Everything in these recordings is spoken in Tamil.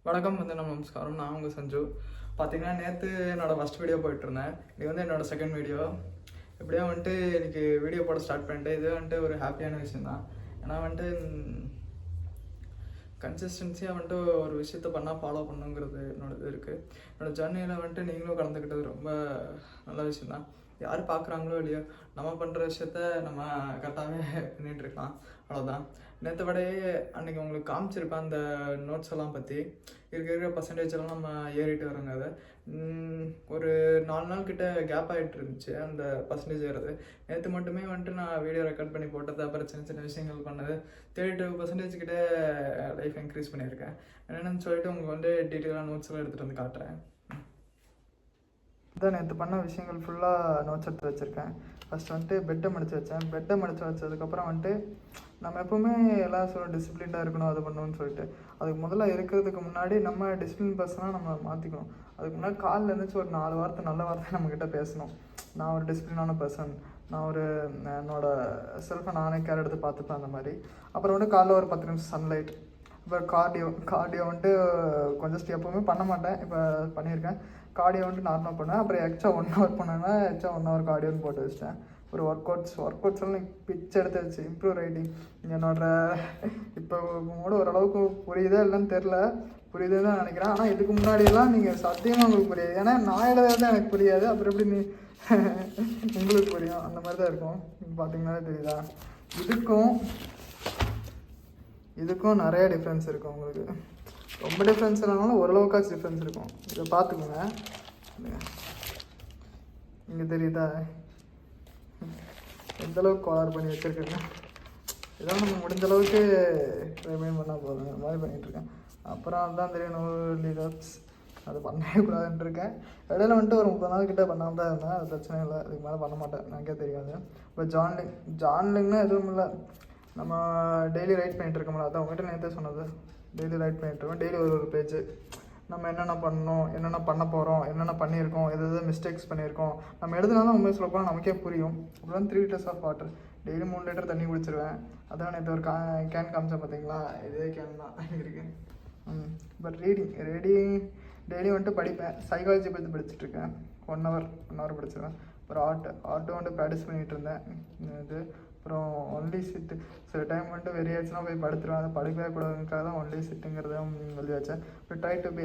வணக்கம் நமஸ்காரம். நான் உங்கள் சஞ்சு. பார்த்தீங்கன்னா நேற்று என்னோடய ஃபஸ்ட் வீடியோ போயிட்டுருந்தேன். இது என்னோடய செகண்ட் வீடியோ. எப்படியோ எனக்கு வீடியோ போட ஸ்டார்ட் பண்ணிட்டேன். இது ஒரு ஹாப்பியான விஷயம் தான். ஏன்னா கன்சிஸ்டன்சியாக ஒரு விஷயத்த பண்ணால் ஃபாலோ பண்ணுங்கிறது என்னோடது இருக்குது. என்னோடய ஜர்னியில் நீங்களும் கலந்துக்கிட்டது ரொம்ப நல்ல விஷயந்தான். யார் பார்க்குறாங்களோ இல்லையோ, நம்ம பண்ணுற விஷயத்த நம்ம கரெக்டாகவே பண்ணிகிட்ருக்கலாம். அவ்வளோதான். நேற்று விடையே அன்றைக்கி உங்களுக்கு காமிச்சிருப்பேன் அந்த நோட்ஸ் எல்லாம் பற்றி. இருக்கிற பர்சன்டேஜெல்லாம் நம்ம ஏறிட்டு வரோங்க. அதை ஒரு 4 நாள் கிட்ட கேப் ஆகிட்டு இருந்துச்சு அந்த பர்சன்டேஜ் ஏறது. நேற்று மட்டுமே நான் வீடியோ ரெக்கார்ட் பண்ணி போட்டது, அப்புறம் சின்ன சின்ன விஷயங்கள் பண்ணது 32% கிட்ட லைஃப் இன்க்ரீஸ் பண்ணியிருக்கேன். என்னென்னு சொல்லிட்டு உங்களுக்கு டீட்டெயிலாக நோட்ஸ் எல்லாம் எடுத்துகிட்டு வந்து காட்டுறேன். இதான் நேற்று பண்ண விஷயங்கள் ஃபுல்லாக நோட்ஸ் எடுத்து வச்சுருக்கேன். ஃபஸ்ட்டு பெட்டை மடித்து வச்சேன். பெட்டை மடித்து வச்சதுக்கப்புறம் நம்ம எப்போவுமே எல்லாம் சொல்ல டிசிப்ளின்டாக இருக்கணும், அது பண்ணணும்னு சொல்லிட்டு. அதுக்கு முதல்ல இருக்கிறதுக்கு முன்னாடி நம்ம டிசிப்ளின் பர்சனாக நம்ம மாற்றிக்கணும். அதுக்கு முன்னாடி காலில் இருந்துச்சு ஒரு 4 வார்த்தை நல்ல வார்த்தை நம்மக்கிட்ட பேசணும். நான் ஒரு டிசிப்ளினான பர்சன், நான் என்னோடய செல்ஃபை நானே கேர் எடுத்து பார்த்துப்பேன் அந்த மாதிரி. அப்புறம் காலைல ஒரு 10 நிமிஷம் சன்லைட். இப்போ கார்டியோ கொஞ்சம் எப்போவுமே பண்ண மாட்டேன், இப்போ பண்ணியிருக்கேன். கார்டியோ நார்மலாக பண்ணுவேன். அப்புறம் எக்ஸ்ட்ரா 1 ஹவர் பண்ணேன்னா எக்ஸ்ட்ரா 1 ஹவர் கார்டியோன்னு போட்டு வச்சிட்டேன். ஒரு ஒர்க் அவுட்ஸ் எல்லாம் பிச்சு எடுத்து வச்சு இம்ப்ரூவ் ரைட்டிங் இப்போ கூட ஓரளவுக்கு புரியுதா இல்லைன்னு தெரில, புரியுதுன்னு தான் நினைக்கிறேன். ஆனால் இதுக்கு முன்னாடியெல்லாம் நீங்கள் சத்தியமாக உங்களுக்கு புரியாது. ஏன்னா நான் எழுதுறது எனக்கு புரியாது, அப்புறம் எப்படி உங்களுக்கு புரியும்? அந்த மாதிரி தான் இருக்கும். பார்த்தீங்கன்னா தெரியுதா? இதுக்கும் நிறைய டிஃப்ரென்ஸ் இருக்கும். உங்களுக்கு ரொம்ப டிஃப்ரென்ஸ் இல்லைனாலும் ஓரளவுக்காச்சும் டிஃப்ரென்ஸ் இருக்கும். இதை பார்த்துக்கோங்க. இங்கே தெரியுதா எந்தளவுக்கு கோளாறு பண்ணி வச்சுருக்கேங்க? இதெல்லாம் நம்ம முடிஞ்ச அளவுக்கு ரிமைண்ட் பண்ணால் போதும். அந்த மாதிரி பண்ணிகிட்ருக்கேன். அப்புறம் அதுதான் தெரியும் லீடர்ஸ் அது பண்ணவே கூடாதுன்ட்ருக்கேன். இடையில ஒரு 30 நாள் கிட்டே பண்ணாமல் தான் இருந்தேன். அது பிரச்சனை இல்லை, அதுக்கு மேலே பண்ண மாட்டேன், எனக்கே தெரியாது. இப்போ ஜான்லிங்னா எதுவும் இல்லை, நம்ம டெய்லி ரைட் பண்ணிகிட்ருக்கோம்ல, அதான் உங்கள்கிட்ட நேற்றே சொன்னது. டெய்லி ரைட் பண்ணிட்டுருக்கோம். டெய்லி ஒரு பேஜ் நம்ம என்னென்ன பண்ணணும், என்னென்ன பண்ண போகிறோம், என்னென்ன பண்ணியிருக்கோம், எது மிஸ்டேக்ஸ் பண்ணியிருக்கோம் நம்ம எழுதுனாலும் உண்மையை சொல்ல போனால் நமக்கே புரியும். அப்புறம் 3 liters of water, daily 3 litre தண்ணி குடிச்சிருவேன். அதான் நேற்று ஒரு கேன் காமிச்சேன் பார்த்தீங்களா, இதே கேன் தான் இருக்குது. பட் ரீடிங் டெய்லி படிப்பேன். சைக்காலஜி பற்றி படிச்சுட்ருக்கேன். 1 ஹவர் படிச்சிருவேன். அப்புறம் ஆர்ட்டு ப்ராக்டிஸ் பண்ணிகிட்டு இருந்தேன். இது அப்புறம் ஒன்லி சிட்டு சில டைம் வெறி ஆச்சுன்னா போய் படுத்துருவேன். அதை படிக்கவே கூடாதுக்காக தான் ஒன்லி சிட்டுங்கிறதும் எழுதி வச்சேன். இப்போ ட்ரை டு பி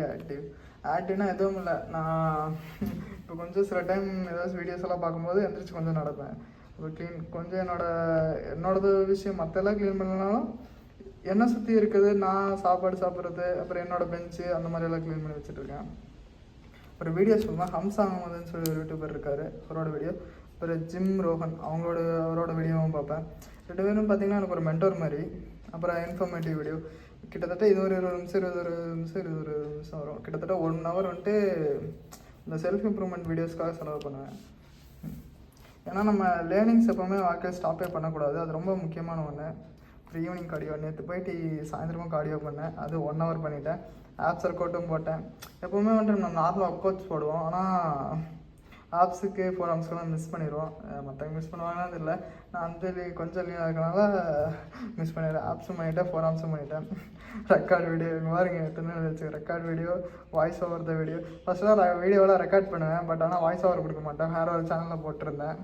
ஆக்டிவ்னா எதுவும் இல்லை. நான் இப்போ கொஞ்சம் சில டைம் ஏதாச்சும் வீடியோஸ் எல்லாம் பார்க்கும்போது எந்திரிச்சு கொஞ்சம் நடப்பேன். இப்போ கொஞ்சம் என்னோடது விஷயம் மற்றெல்லாம் க்ளீன் பண்ணலனாலும் என்னை சுற்றி இருக்குது, நான் சாப்பாடு சாப்பிட்றது, அப்புறம் என்னோடய பெஞ்சு அந்த மாதிரியெல்லாம் க்ளீன் பண்ணி வச்சுட்ருக்கேன். ஒரு வீடியோ சொல்லுவேன், ஹம்சா அகமதுன்னு சொல்லி ஒரு யூடியூபர் இருக்கார், அவரோட வீடியோ. அப்புறம் ஜிம் ரோஹன் அவரோட வீடியோவும் பார்ப்பேன். 2 பேரும் பார்த்திங்கன்னா எனக்கு ஒரு மென்டோர் மாதிரி. அப்புறம் இன்ஃபர்மேட்டிவ் வீடியோ கிட்டத்தட்ட இது ஒரு 20 நிமிஷம் வரும். கிட்டத்தட்ட 1 ஹவர் இந்த செல்ஃப் இம்ப்ரூவ்மெண்ட் வீடியோஸ்க்காக செலவு பண்ணுவேன். ஏன்னா நம்ம லேர்னிங்ஸ் எப்போவுமே வாழ்க்கையில் ஸ்டாப்பே பண்ணக்கூடாது, அது ரொம்ப முக்கியமான ஒன்று. அப்புறம் ஈவினிங் கார்டியோ, நேற்று போயிட்டு சாயந்தரமும் கார்டியோ பண்ணேன். அது 1 ஹவர் பண்ணிட்டேன். ஆப்ஸ் ஒர்க் அவுட்டும் போட்டேன். எப்போவுமே நம்ம நார்மல் ஒர்க் அவுட்ஸ் போடுவோம், ஆனால் ஆப்ஸுக்கு 4 ஆர்ம்ஸ்க்கெல்லாம் மிஸ் பண்ணிடுவோம். மற்றவங்க மிஸ் பண்ணுவாங்கன்னு இல்லை, நான் கொஞ்சம் லீவ் இருக்கனால மிஸ் பண்ணிடுறேன். ஆப்ஸும் பண்ணிவிட்டேன், 4 ஆர்ம்ஸும் பண்ணிவிட்டேன். ரெக்கார்ட் வீடியோ இங்கே பாருங்க, எத்தனை வச்சு record video, voice over the video. ஃபஸ்ட்டுலாம் வீடியோலாம் ரெக்கார்ட் பண்ணுவேன், பட் ஆனால் வாய்ஸ் ஓவர் கொடுக்க மாட்டேன். வேறு ஒரு சேனலில் போட்டிருந்தேன்.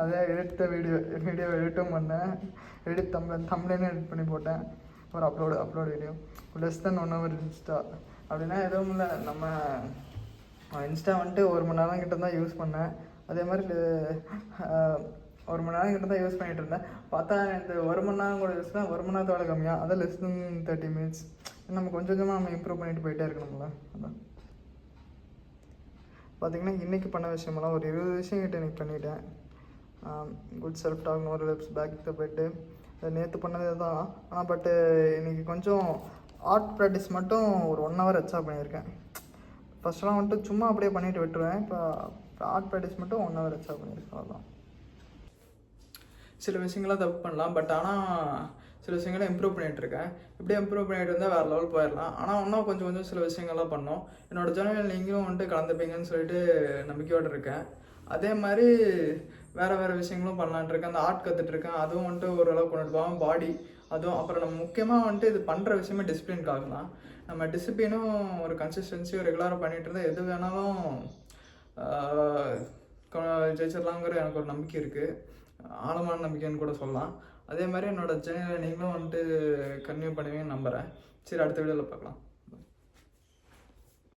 அதே எடிட் வீடியோ எடிட்டும் பண்ணேன். தம்ப்ளைனும் எடிட் பண்ணி போட்டேன். ஒரு upload video less than 1 hour Insta. அப்படின்னா எதுவும் இல்லை, நம்ம இன்ஸ்டா 1 மணி நேரம் கிட்ட தான் யூஸ் பண்ணேன். அதே மாதிரி 1 மணி நேரம் கிட்ட தான் யூஸ் பண்ணிகிட்டு இருந்தேன். பார்த்தா இந்த 1 மணி நேரம் கூட யூஸ் தான் 1 மணி நேரத்தோட கம்மியாக, அதான் லெஸ் தென் 30 minutes. நம்ம கொஞ்சமாக நம்ம இம்ப்ரூவ் பண்ணிட்டு போயிட்டே இருக்கணும்ல. அதான் பார்த்திங்கன்னா இன்றைக்கி பண்ண விஷயமெல்லாம் ஒரு 20 விஷயம் கிட்ட இன்றைக்கி பண்ணிட்டேன். குட் செல்ஃப் டாக், ஒரு லிப்ஸ் பேக் த பெட்டு, நேற்று பண்ணதே தான். ஆனால் பட்டு இன்றைக்கி கொஞ்சம் ஆர்ட் ப்ராக்டிஸ் மட்டும் ஒரு 1 ஹவர் எக்ஸ்ட்ரா பண்ணியிருக்கேன். ஃபஸ்ட்டெல்லாம் சும்மா அப்படியே பண்ணிட்டு விட்டுருவேன். இப்போ ஆர்ட் ப்ராக்டிஸ் மட்டும் 1 ஹவர் எக்ஸ்ட்ரா பண்ணியிருக்கேன். அதான் சில விஷயங்கள்லாம் தப்பு பண்ணலாம், பட் ஆனால் சில விஷயங்களை இம்ப்ரூவ் பண்ணிகிட்ருக்கேன். இப்படியே இம்ப்ரூவ் பண்ணிகிட்டு இருந்தால் வேறு லெவல் போயிடலாம். ஆனால் இன்னும் கொஞ்சம் சில விஷயங்கள்லாம் பண்ணோம். என்னோடய சேனலில் நீங்களும் கலந்துப்பீங்கன்னு சொல்லிட்டு நம்பிக்கையோடு இருக்கேன். அதே மாதிரி வேறு விஷயங்களும் பண்ணலான்ட்ருக்கேன். அந்த ஆர்ட் கற்றுட்ருக்கேன், அதுவும் ஓரளவுக்கு கொண்டுட்டு போகாமல் அதுவும் அப்புறம் நம்ம முக்கியமாக வந்துட்டு இது பண்ணுற விஷயமே டிசிப்ளின்காக தான். நம்ம டிசிப்ளினும் ஒரு கன்சிஸ்டன்சியும் ரெகுலராக பண்ணிகிட்டு இருந்தால் எது வேணாலும் ஜெயிச்சிடலாங்கிற எனக்கு ஒரு நம்பிக்கை இருக்குது, ஆழமான நம்பிக்கைன்னு கூட சொல்லலாம். அதே மாதிரி என்னோடய சேனலை நீங்களும் வந்துட்டு கன்டினியூ பண்ணுவீங்கன்னு நம்புகிறேன். சரி, அடுத்த வீடியோவில் பார்க்கலாம்.